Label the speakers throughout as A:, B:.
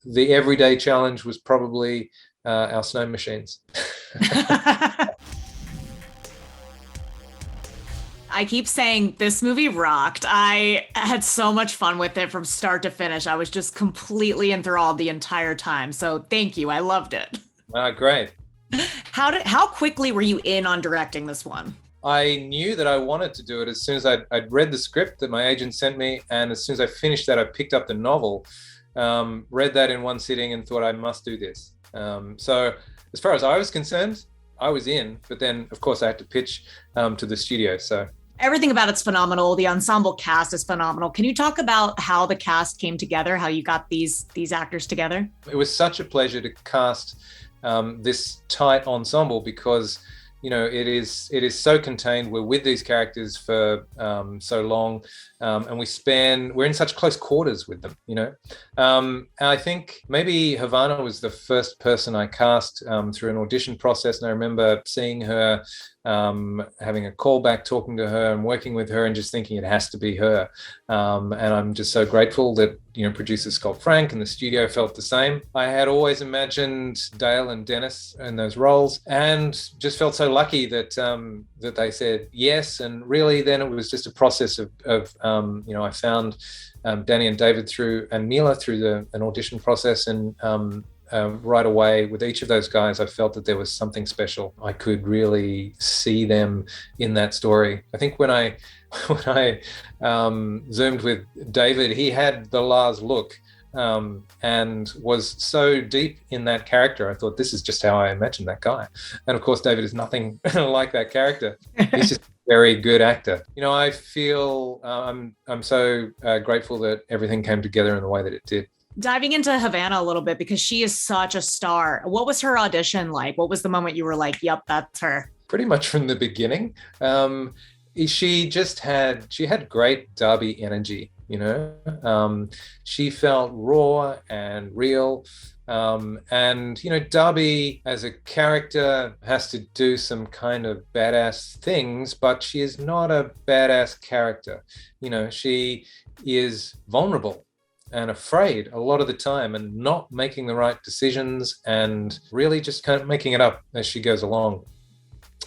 A: the everyday challenge was probably our snow machines.
B: I keep saying this movie rocked. I had so much fun with it from start to finish. I was just completely enthralled the entire time. So thank you. I loved it.
A: Great.
B: How quickly were you in on directing this one?
A: I knew that I wanted to do it as soon as I'd read the script that my agent sent me. And as soon as I finished that, I picked up the novel, read that in one sitting and thought I must do this. So as far as I was concerned, I was in, but then of course I had to pitch to the studio. So
B: Everything about it's phenomenal. The ensemble cast is phenomenal. Can you talk about how the cast came together, how you got these actors together?
A: it was such a pleasure to cast this tight ensemble because it is so contained. We're with these characters for so long, and we're in such close quarters with them. And I think maybe Havana was the first person I cast through an audition process, and I remember seeing her, having a call back, talking to her, and working with her, and just thinking it has to be her. And I'm just so grateful that producer Scott Frank and the studio felt the same. I had always imagined Dale and Dennis in those roles, and just felt so lucky that that they said yes. And really, then it was just a process of I found Danny and David and Mila through an audition process, and right away with each of those guys, I felt that there was something special. I could really see them in that story. I think when I zoomed with David, he had the Lars look, and was so deep in that character. I thought, this is just how I imagined that guy. And of course, David is nothing like that character. He's just a very good actor. I feel I'm so grateful that everything came together in the way that it did.
B: Diving into Havana a little bit, because she is such a star. What was her audition like? What was the moment you were like, yep, that's her?
A: Pretty much from the beginning. She had great Derby energy. She felt raw and real. And Darby as a character has to do some kind of badass things, but she is not a badass character. She is vulnerable and afraid a lot of the time, and not making the right decisions, and really just kind of making it up as she goes along.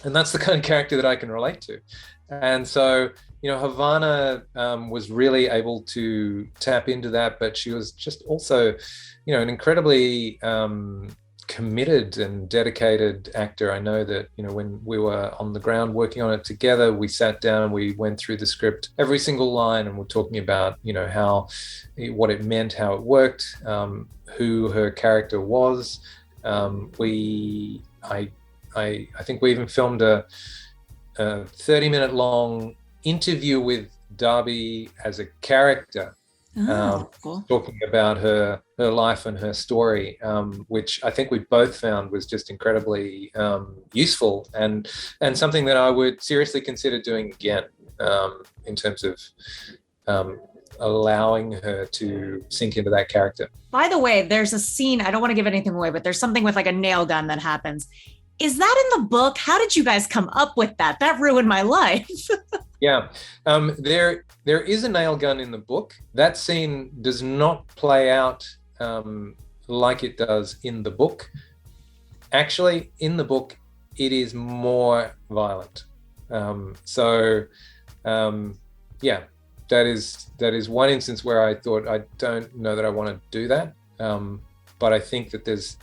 A: And that's the kind of character that I can relate to. And so, Havana was really able to tap into that, but she was just also, an incredibly committed and dedicated actor. I know that, when we were on the ground working on it together, we sat down, we went through the script, every single line, and we're talking about, what it meant, how it worked, who her character was. I think we even filmed a 30-minute long interview with Darby as a character,
B: Cool.
A: talking about her life and her story, which I think we both found was just incredibly useful, and something that I would seriously consider doing again, in terms of allowing her to sink into that character.
B: By the way, there's a scene, I don't want to give anything away, but there's something with like a nail gun that happens. Is that in the book? How did you guys come up with that? That ruined my life.
A: Yeah, there is a nail gun in the book. That scene does not play out like it does in the book. Actually, in the book, it is more violent. Yeah, that is one instance where I thought, I don't know that I want to do that, but I think that there's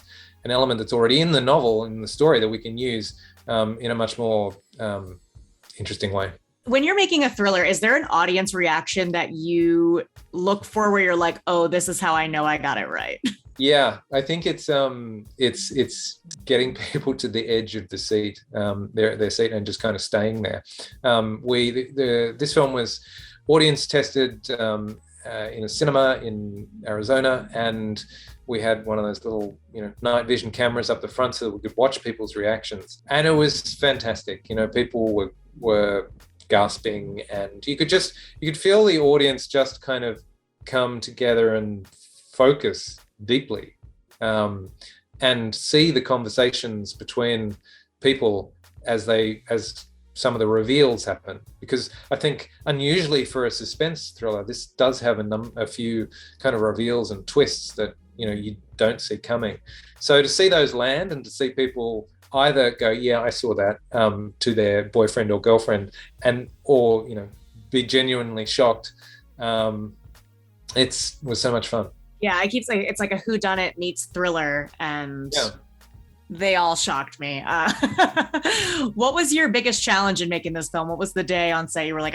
A: an element that's already in the novel, in the story, that we can use in a much more interesting way.
B: When you're making a thriller, is there an audience reaction that you look for where you're like, oh, this is how I know I got it right?
A: Yeah, I think it's getting people to the edge of the seat, their seat, and just kind of staying there. This film was audience tested in a cinema in Arizona, and we had one of those little, night vision cameras up the front so that we could watch people's reactions, and it was fantastic. People were gasping, and you could feel the audience just kind of come together and focus deeply, and see the conversations between people as some of the reveals happen. Because I think, unusually for a suspense thriller, this does have a few kind of reveals and twists that you don't see coming. So to see those land and to see people either go, yeah, I saw that, to their boyfriend or girlfriend, and or be genuinely shocked. It was so much fun.
B: Yeah, I keep saying it's like a whodunit meets thriller, and
A: Yeah.
B: they all shocked me. What was your biggest challenge in making this film? What was the day on set you were like,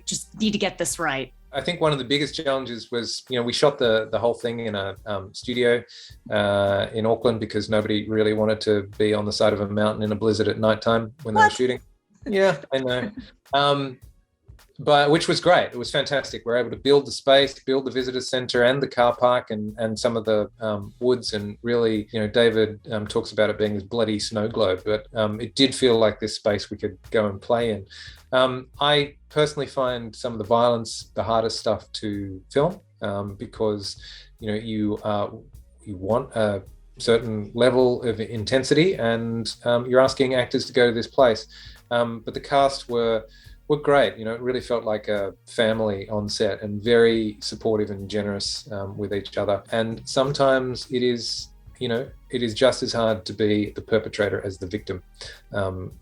B: just need to get this right?
A: I think one of the biggest challenges was, we shot the whole thing in a studio in Auckland because nobody really wanted to be on the side of a mountain in a blizzard at nighttime when they were shooting. Yeah, I know. But which was great. It was fantastic. We were able to build the space, build the visitor center and the car park and some of the woods. And really, David talks about it being this bloody snow globe, but it did feel like this space we could go and play in. I personally find some of the violence the hardest stuff to film because, you want a certain level of intensity and you're asking actors to go to this place. But the cast were great. It really felt like a family on set and very supportive and generous with each other. And sometimes it is just as hard to be the perpetrator as the victim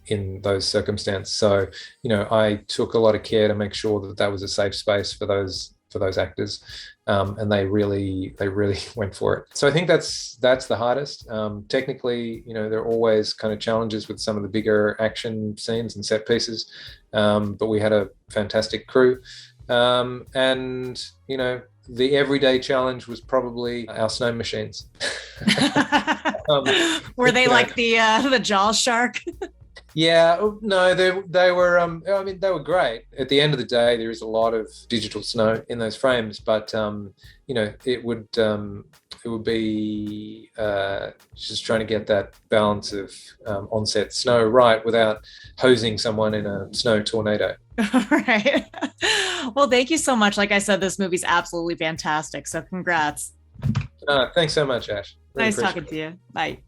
A: in those circumstances. So, I took a lot of care to make sure that was a safe space for those actors, and they really went for it. So I think that's the hardest. Technically, there are always kind of challenges with some of the bigger action scenes and set pieces, but we had a fantastic crew, and the everyday challenge was probably our snow machines.
B: Were they like the Jaws shark?
A: Yeah, no, they were. They were great. At the end of the day, there is a lot of digital snow in those frames, but it would be just trying to get that balance of on-set snow right without hosing someone in a snow tornado.
B: Right. Well, thank you so much. Like I said, this movie's absolutely fantastic. So congrats.
A: Thanks so much, Ash. Really
B: nice talking to you. Bye.